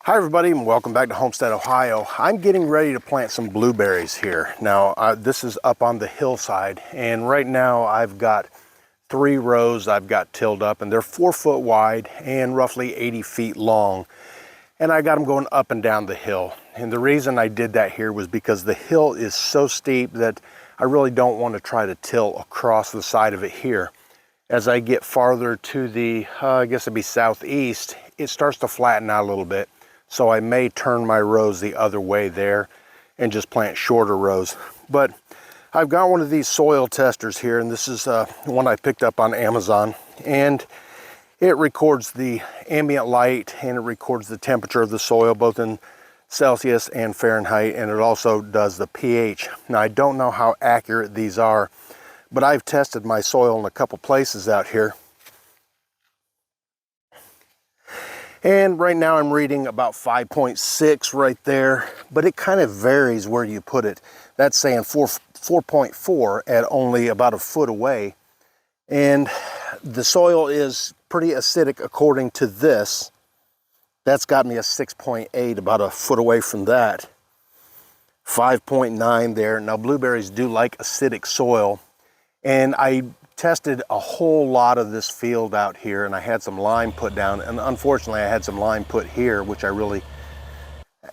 Hi everybody and welcome back to Homestead, Ohio. I'm getting ready to plant some blueberries here. Now this is up on the hillside, and right now I've got 3 rows I've got tilled up, and they're 4 foot wide and roughly 80 feet long. And I got them going up and down the hill. And the reason I did that here was because the hill is so steep that I really don't want to try to till across the side of it here. As I get farther to the, I guess it'd be southeast, it starts to flatten out a little bit. So I may turn my rows the other way there and just plant shorter rows. But I've got one of these soil testers here, and this is one I picked up on Amazon. And it records the ambient light and it records the temperature of the soil, both in Celsius and Fahrenheit, and it also does the pH. Now I don't know how accurate these are, but I've tested my soil in a couple places out here. And right now I'm reading about 5.6 right there, but it kind of varies where you put it. That's saying 4.4 at only about a foot away. And the soil is pretty acidic according to this. That's got me a 6.8, about a foot away from that. 5.9 there. Now blueberries do like acidic soil, and I tested a whole lot of this field out here, and I had some lime put down, and unfortunately I had some lime put here, which I really,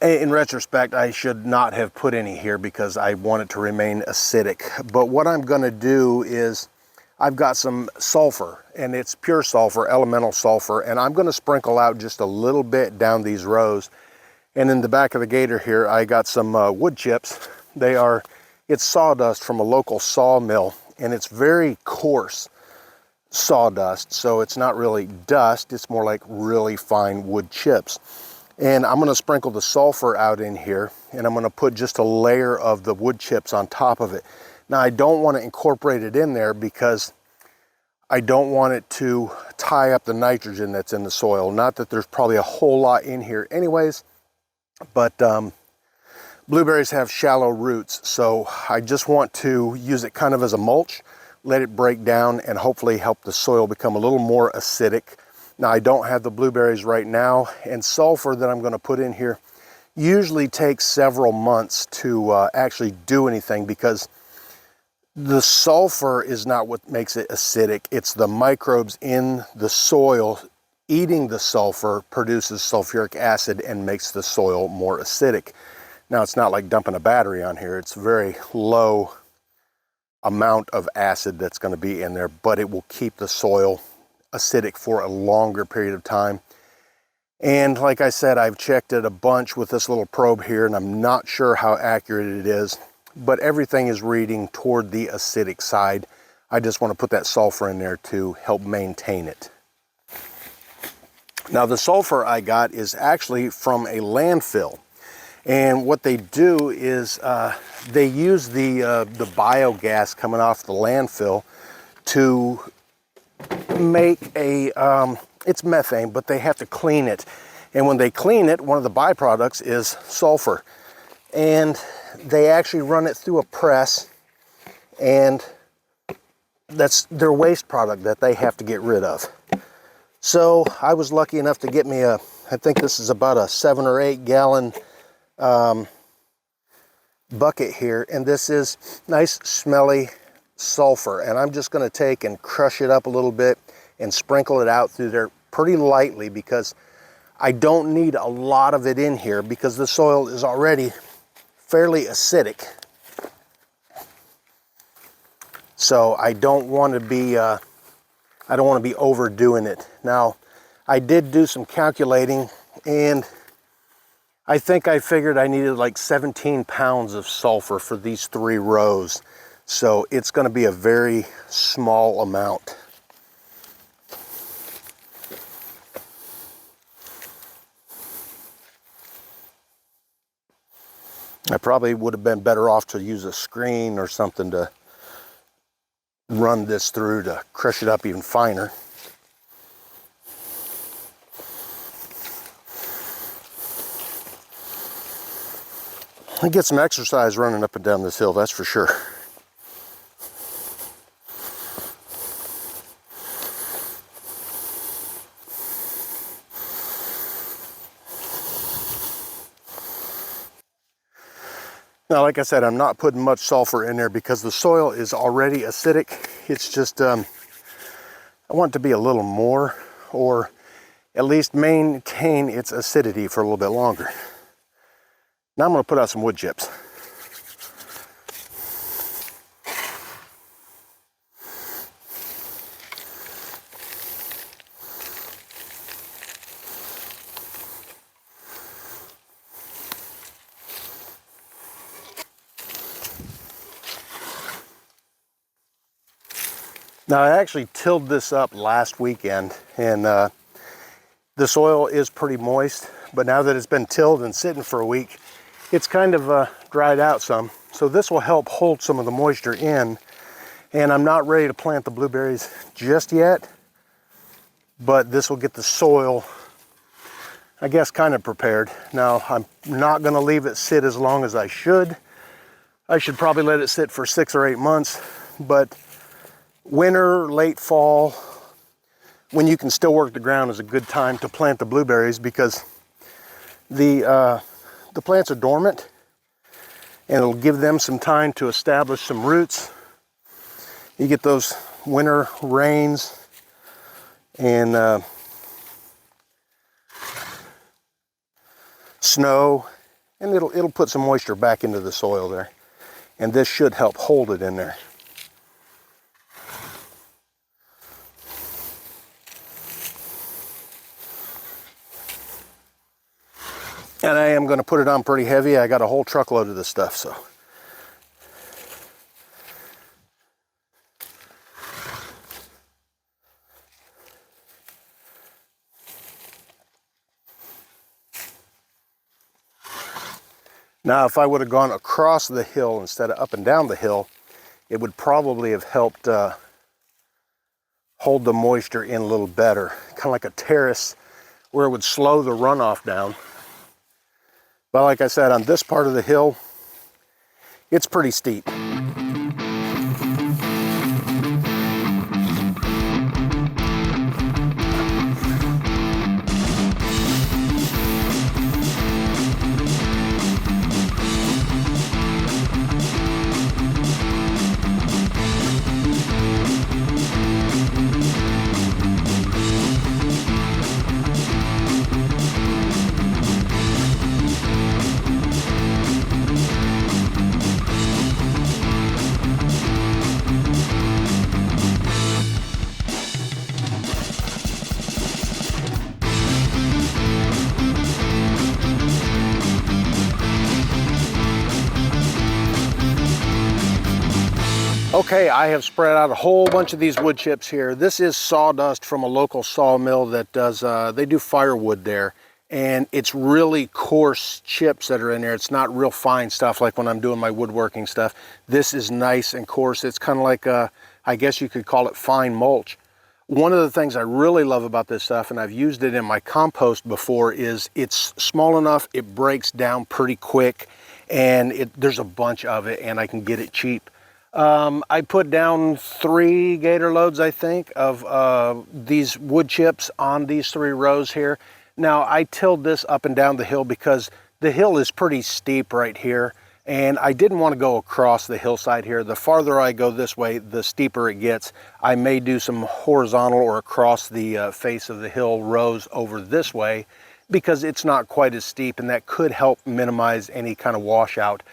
in retrospect, I should not have put any here because I want it to remain acidic. But what I'm going to do is I've got some sulfur, and it's pure sulfur, elemental sulfur, and I'm going to sprinkle out just a little bit down these rows. And in the back of the gator here I got some wood chips. It's sawdust from a local sawmill, and it's very coarse sawdust, so it's not really dust, it's more like really fine wood chips. And I'm going to sprinkle the sulfur out in here, and I'm going to put just a layer of the wood chips on top of it. Now I don't want to incorporate it in there because I don't want it to tie up the nitrogen that's in the soil. Not that there's probably a whole lot in here anyways, but blueberries have shallow roots, so I just want to use it kind of as a mulch, let it break down, and hopefully help the soil become a little more acidic. Now I don't have the blueberries right now, and sulfur that I'm going to put in here usually takes several months to actually do anything, because the sulfur is not what makes it acidic. It's the microbes in the soil eating the sulfur produces sulfuric acid and makes the soil more acidic. Now it's not like dumping a battery on here. It's very low amount of acid that's going to be in there, but it will keep the soil acidic for a longer period of time. And like I said, I've checked it a bunch with this little probe here, and I'm not sure how accurate it is, but everything is reading toward the acidic side. I just want to put that sulfur in there to help maintain it. Now the sulfur I got is actually from a landfill. And what they do is they use the biogas coming off the landfill to make it's methane, but they have to clean it. And when they clean it, one of the byproducts is sulfur. And they actually run it through a press, and that's their waste product that they have to get rid of. So I was lucky enough to get me I think this is about a 7 or 8 gallon bucket here, and this is nice smelly sulfur, and I'm just going to take and crush it up a little bit and sprinkle it out through there pretty lightly, because I don't need a lot of it in here because the soil is already fairly acidic. So I don't want to be overdoing it. Now I did do some calculating, and I think I figured I needed like 17 pounds of sulfur for these 3 rows. So it's going to be a very small amount. I probably would have been better off to use a screen or something to run this through to crush it up even finer. I get some exercise running up and down this hill, that's for sure. Now, like I said, I'm not putting much sulfur in there because the soil is already acidic. It's just, I want it to be a little more, or at least maintain its acidity for a little bit longer. Now I'm going to put out some wood chips. Now, I actually tilled this up last weekend, and the soil is pretty moist, but now that it's been tilled and sitting for a week, it's kind of dried out some. So this will help hold some of the moisture in, and I'm not ready to plant the blueberries just yet, but this will get the soil, I guess, kind of prepared. Now, I'm not going to leave it sit as long as I should. I should probably let it sit for 6 or 8 months, but winter, late fall, when you can still work the ground, is a good time to plant the blueberries, because the plants are dormant, and it'll give them some time to establish some roots. You get those winter rains and snow, and it'll put some moisture back into the soil there, and this should help hold it in there. And I am going to put it on pretty heavy. I got a whole truckload of this stuff, so. Now, if I would have gone across the hill instead of up and down the hill, it would probably have helped hold the moisture in a little better. Kind of like a terrace where it would slow the runoff down. But like I said, on this part of the hill, it's pretty steep. Okay, I have spread out a whole bunch of these wood chips here. This is sawdust from a local sawmill that does, they do firewood there. And it's really coarse chips that are in there. It's not real fine stuff like when I'm doing my woodworking stuff. This is nice and coarse. It's kind of like, I guess you could call it fine mulch. One of the things I really love about this stuff, and I've used it in my compost before, is it's small enough, it breaks down pretty quick, and there's a bunch of it, and I can get it cheap. I put down 3 gator loads, I think, of these wood chips on these 3 rows here. Now, I tilled this up and down the hill because the hill is pretty steep right here, and I didn't want to go across the hillside here. The farther I go this way, the steeper it gets. I may do some horizontal or across the face of the hill rows over this way because it's not quite as steep, and that could help minimize any kind of washout.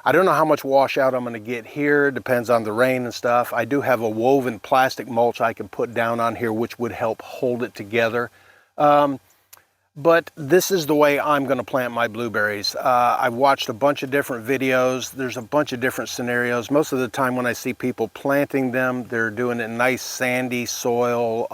I don't know how much washout I'm going to get here. Depends on the rain and stuff. I do have a woven plastic mulch I can put down on here, which would help hold it together. But this is the way I'm going to plant my blueberries. I've watched a bunch of different videos. There's a bunch of different scenarios. Most of the time when I see people planting them, they're doing it in nice sandy soil,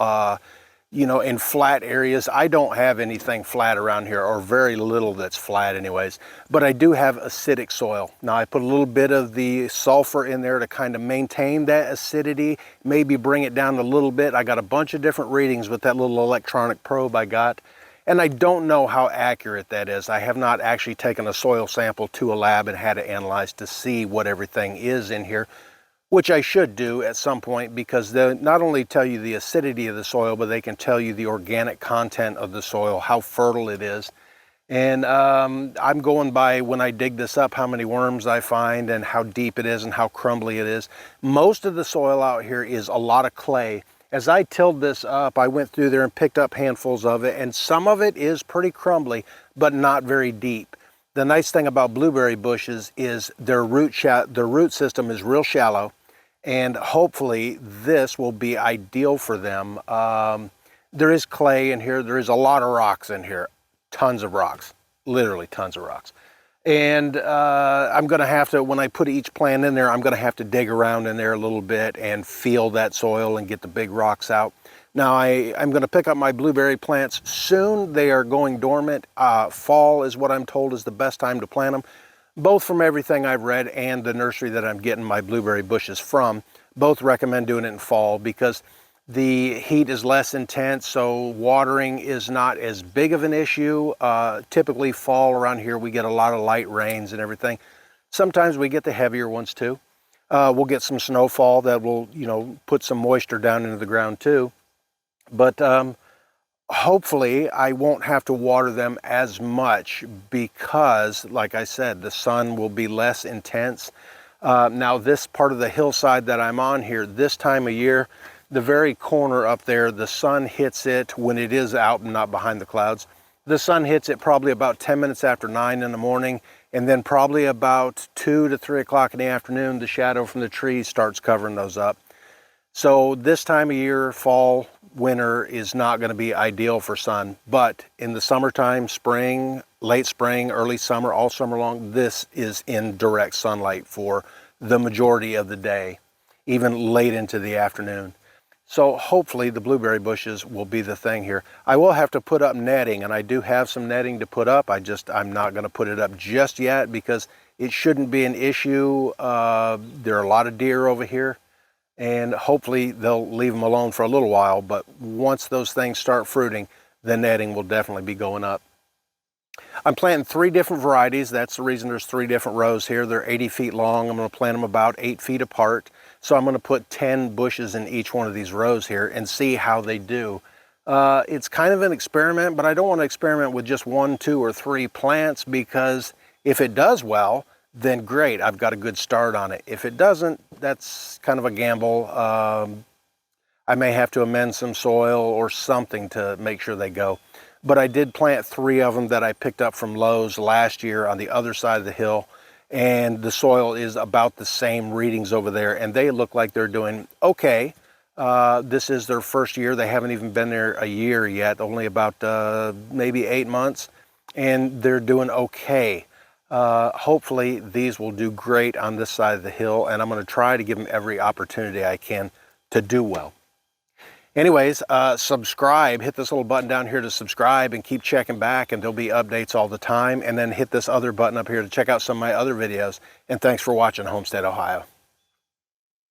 you know, in flat areas. I don't have anything flat around here, or very little that's flat anyways, but I do have acidic soil. Now, I put a little bit of the sulfur in there to kind of maintain that acidity, maybe bring it down a little bit. I got a bunch of different readings with that little electronic probe I got, and I don't know how accurate that is. I have not actually taken a soil sample to a lab and had it analyzed to see what everything is in here, which I should do at some point, because they not only tell you the acidity of the soil, but they can tell you the organic content of the soil, how fertile it is. And I'm going by, when I dig this up, how many worms I find and how deep it is and how crumbly it is. Most of the soil out here is a lot of clay. As I tilled this up, I went through there and picked up handfuls of it, and some of it is pretty crumbly, but not very deep. The nice thing about blueberry bushes is their root system is real shallow, and hopefully this will be ideal for them. There is clay in here. There is a lot of rocks in here. Tons of rocks, literally tons of rocks. And I'm gonna have to, when I put each plant in there, I'm gonna have to dig around in there a little bit and feel that soil and get the big rocks out. Now I'm gonna pick up my blueberry plants soon. They are going dormant. Fall is what I'm told is the best time to plant them, both from everything I've read and the nursery that I'm getting my blueberry bushes from. Both recommend doing it in fall because the heat is less intense, so watering is not as big of an issue. Typically fall around here, we get a lot of light rains and everything. Sometimes we get the heavier ones too. We'll get some snowfall that will, put some moisture down into the ground too. But hopefully I won't have to water them as much because, like I said, the sun will be less intense. Now this part of the hillside that I'm on here, this time of year, the very corner up there, the sun hits it when it is out and not behind the clouds. The sun hits it probably about 10 minutes after 9 in the morning, and then probably about 2 to 3 o'clock in the afternoon, the shadow from the trees starts covering those up. So this time of year, fall, winter, is not going to be ideal for sun, but in the summertime, spring, late spring, early summer, all summer long, this is in direct sunlight for the majority of the day, even late into the afternoon. So hopefully the blueberry bushes will be the thing here. I will have to put up netting, and I do have some netting to put up. I'm not going to put it up just yet because it shouldn't be an issue. There are a lot of deer over here, and hopefully they'll leave them alone for a little while. But once those things start fruiting, the netting will definitely be going up. I'm planting 3 different varieties. That's the reason there's 3 different rows here. They're 80 feet long. I'm going to plant them about 8 feet apart. So I'm going to put 10 bushes in each one of these rows here and see how they do. It's kind of an experiment, but I don't want to experiment with just 1, 2, or 3 plants, because if it does well, then great, I've got a good start on it. If it doesn't, that's kind of a gamble. I may have to amend some soil or something to make sure they go. But I did plant 3 of them that I picked up from Lowe's last year on the other side of the hill, and the soil is about the same readings over there, and they look like they're doing okay. This is their first year. They haven't even been there a year yet, only about maybe 8 months, and they're doing okay. Hopefully these will do great on this side of the hill, and I'm going to try to give them every opportunity I can to do well. Anyways, subscribe, hit this little button down here to subscribe and keep checking back, and there'll be updates all the time. And then hit this other button up here to check out some of my other videos. And thanks for watching Homestead, Ohio.